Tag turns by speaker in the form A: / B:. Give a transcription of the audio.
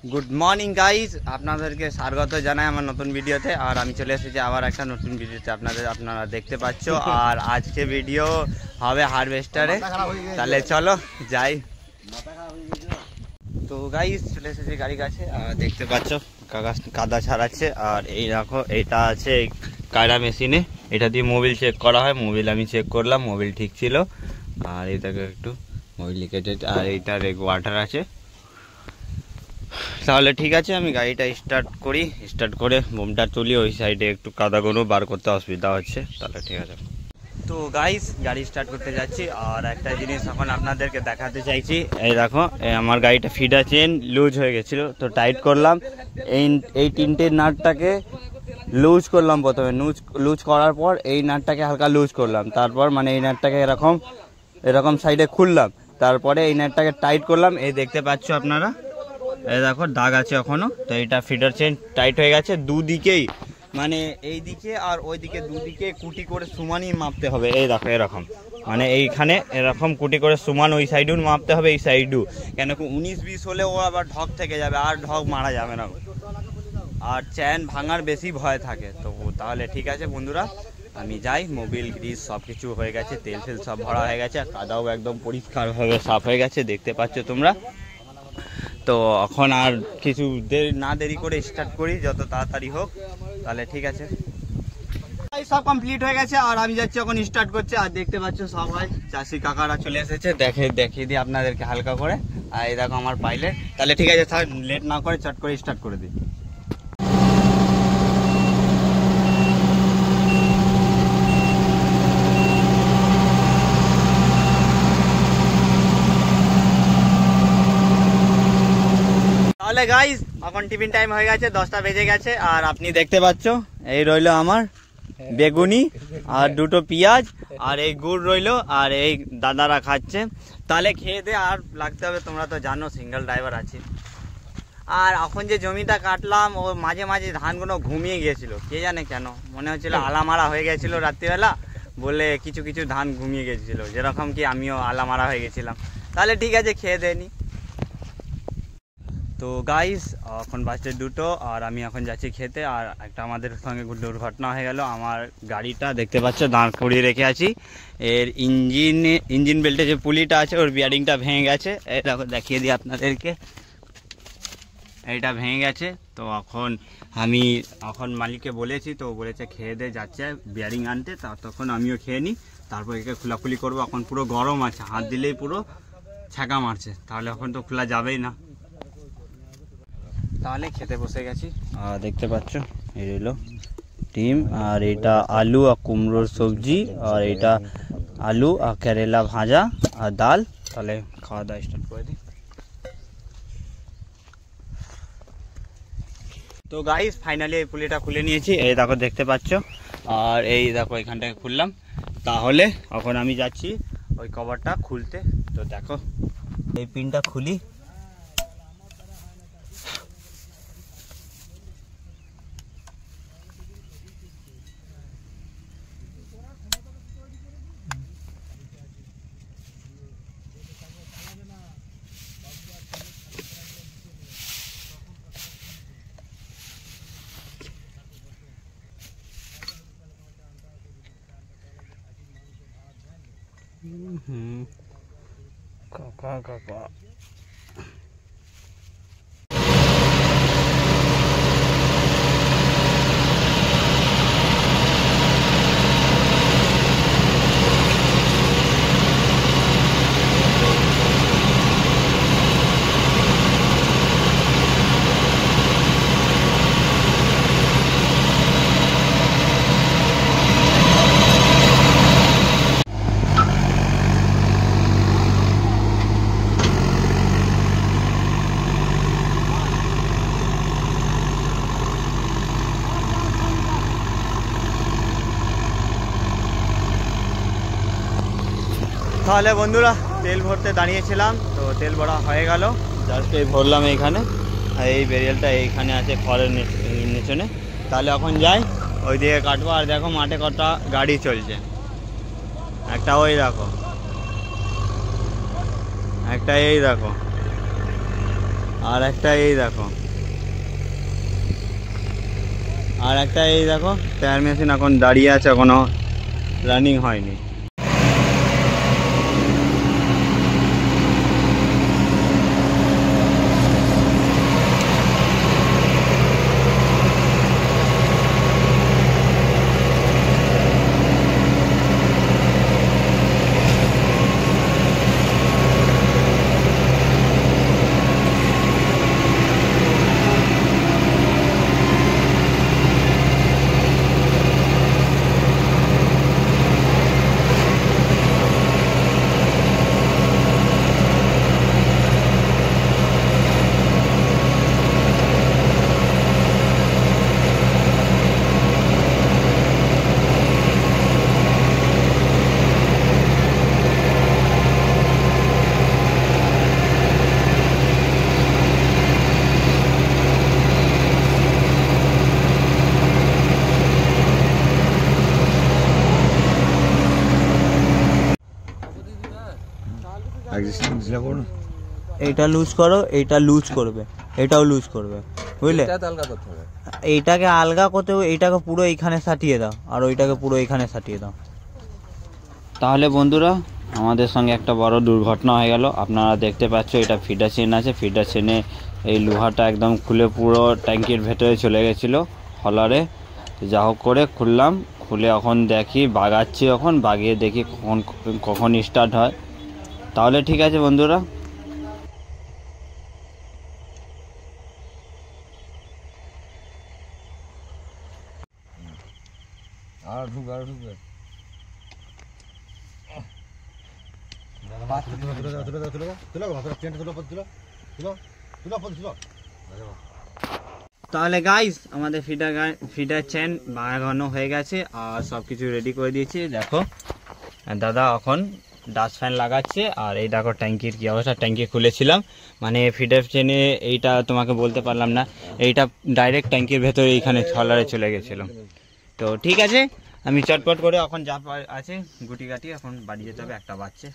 A: Good morning guys, আপনাদেরকে স্বাগত জানাই আমার নতুন ভিডিওতে। আর আমি চলে এসেছি আবার একটা নতুন ভিডিওতে, আপনারা দেখতে পাচ্ছ। আর আজকে ভিডিও হবে হারভেস্টারে, তাহলে চলো যাই। তো গাইজ চলে এসেছি গাড়ি কাছে, আর দেখতে পাচ্ছ কাদা ছাড়াচ্ছে। আর এই দেখো, এইটা আছে কায়রা মেশিনে, এটা দিয়ে মোবিল চেক করা হয়। মোবিল আমি চেক করলাম, মোবিল ঠিক ছিল। আর এই দেখো একটু মোবিল লিকেটেড, আর এইটার ওয়াটার আছে। তাহলে ঠিক আছে, আমি গাড়িটা স্টার্ট করে বোমটা তুলি। ওই সাইডে একটু কাদাগুলো বার করতে অসুবিধা হচ্ছে, তাহলে ঠিক আছে। তো গাইস গাড়ি স্টার্ট করতে যাচ্ছি। আর একটা জিনিস এখন আপনাদেরকে দেখাতে চাইছি, এই দেখো আমার গাড়িটা ফিডার চেন লুজ হয়ে গেছিলো, তো টাইট করলাম। এই তিনটে নাটটাকে লুজ করলাম প্রথমে। লুজ করার পর এই নাটটাকে হালকা লুজ করলাম, তারপর মানে এই নাটটাকে এরকম সাইডে খুললাম, তারপরে এই নাটটাকে টাইট করলাম। এই দেখতে পাচ্ছ আপনারা, এই দেখো দাগ আছে এখনো। তো এটা ফিডার চেন টাইট হয়ে গেছে দুদিকেই, মানে এই দিকে আর ওই দিকে দুদিকে কুটি করে সমানই মাপতে হবে। এই দেখো এরকম, মানে এইখানে এরকম কুটি করে সমান, ওই সাইডেও মাপতে হবে, এই সাইডেও। কেন কি 19-20 হলে ও আবার ঢক থেকে যাবে, আর ঢক মারা যাবে না, আর চেন ভাঙার বেশি ভয় থাকে। তো তাহলে ঠিক আছে বন্ধুরা, আমি যাই। মোবিল গ্রিস সব কিছু হয়ে গেছে, তেল ফেল সব ভরা হয়ে গেছে, কাদাও একদম পরিষ্কারভাবে সাফ হয়ে গেছে, দেখতে পাচ্ছ তোমরা। তো এখন আর কিছু দেরি করে স্টার্ট করি, যত তাড়াতাড়ি হোক, তাহলে ঠিক আছে। সব কমপ্লিট হয়ে গেছে, আর আমি যাচ্ছি এখন স্টার্ট করছে। আর দেখতে পাচ্ছ সবাই চাষি কাকারা চলে এসেছে, দেখিয়ে দিই আপনাদেরকে হালকা করে। আর এই দেখো আমার পাইলট। তাহলে ঠিক আছে, লেট না করে চট করে স্টার্ট করে দিই। তাহলে গাইজ এখন টিফিন টাইম হয়ে গেছে, 10টা বেজে গেছে। আর আপনি দেখতে পাচ্ছ এই রইলো আমার বেগুনি আর দুটো পেঁয়াজ, আর এই গুড় রইলো, আর এই দাদারা খাচ্ছে। তাহলে খেয়ে দে আর লাগতে হবে, তোমরা তো জানো সিঙ্গেল ড্রাইভার আছে। আর এখন যে জমিটা কাটলাম, ও মাঝে মাঝে ধানগুলো ঘুমিয়ে গিয়েছিল, কে জানে কেন। মনে হচ্ছিল আলামারা হয়ে গেছিলো রাত্রিবেলা, বলে কিছু কিছু ধান ঘুমিয়ে গেছিলো, যেরকম কি আমিও আলামারা হয়ে গেছিলাম। তাহলে ঠিক আছে, খেয়ে দেয়নি। তো গাইস এখন বাজছে 2টো, আর আমি এখন যাচ্ছি খেতে। আর একটা আমাদের সঙ্গে দুর্ঘটনা হয়ে গেল। আমার গাড়িটা দেখতে পাচ্ছ দাঁড় করিয়ে রেখে আছি, এর ইঞ্জিন বেল্টে যে পুলিটা আছে ওর বিয়ারিংটা ভেঙে গেছে। এই দেখো দেখিয়ে দিই আপনাদেরকে, এইটা ভেঙে গেছে। তো আমি মালিককে বলেছি, তো বলেছে খেয়ে দিয়ে যাচ্ছে বিয়ারিং আনতে, তখন আমিও খেয়ে নিই, তারপর একে খোলাখুলি করবো। এখন পুরো গরম আছে, হাত দিলেই পুরো ছ্যাঁকা মারছে, তাহলে এখন তো খোলা যাবেই না। তাহলে খেতে বসে গেছি। আর দেখতে পাচ্ছ এই রইলো ডিম, আর এটা আলু আর কুমড়োর সবজি, আর এটা আলু আর কেরেলা ভাজা আর ডাল। তাহলে খাওয়া দাওয়া স্টার্ট করে দিই। তো গাইস ফাইনালি এই পুলিটা খুলে নিয়েছি, এই দেখো দেখতে পাচ্ছ। আর এই দেখো এখানটাকে খুললাম। তাহলে এখন আমি যাচ্ছি ওই কভারটা খুলতে। তো দেখো এই পিনটা খুলি। কাকা তাহলে বন্ধুরা তেল ভরতে দাঁড়িয়েছিলাম, তো তেল ভরা হয়ে গেল। জাস্ট এই ভরলাম এইখানে, আর এই বেরিয়ালটা এইখানে আছে খড়ের নিচনে। তাহলে এখন যাই ওই দিকে কাটবো। আর দেখো মাঠে কটা গাড়ি চলছে, একটা ওই দেখো, একটা এই দেখো, আর একটা এই দেখো, আর একটা এই দেখো টায়ার মেশিন এখন দাঁড়িয়ে আছে, এখনো রানিং হয়নি। এইটা লুজ করো, এইটা লুজ করবে, এটাও লুজ করবে, বুঝলে? এইটাকে আলগা করতে হবে, এইটাকে পুরো এইখানে সাটিয়ে দাও, আর ওইটাকে পুরো এইখানে সাটিয়ে দাও। তাহলে বন্ধুরা আমাদের সঙ্গে একটা বড় দুর্ঘটনা হয়ে গেল। আপনারা দেখতে পাচ্ছ এটা ফিডার চেন আছে, ফিডার চেনে এই লোহাটা একদম খুলে পুরো ট্যাঙ্কির ভেতরে চলে গেছিলো হলারে। যা হোক করে খুললাম, খুলে এখন দেখি বাগাচ্ছি, এখন বাগিয়ে দেখি কখন স্টার্ট হয়। তাহলে ঠিক আছে বন্ধুরা।
B: আর ঢুকবে আর ঢুকবে।
A: তাহলে গাইস আমাদের ফিডার চেন বাগানো হয়ে গেছে আর সব কিছু রেডি করে দিয়েছি। দেখো দাদা এখন ডাস্ট ফ্যান লাগাচ্ছে, আর এই দেখো ট্যাঙ্কির কী অবস্থা। ট্যাঙ্কি খুলেছিলাম, মানে ফিডার চেনে এইটা তোমাকে বলতে পারলাম না, এইটা ডাইরেক্ট ট্যাঙ্কির ভেতরে এইখানে ছলারে চলে গেছিলো। তো ঠিক আছে, আমি চটপট করে এখন যা আছে গুটি গাটি এখন বাড়ি যেতে হবে, একটা বাচ্চা।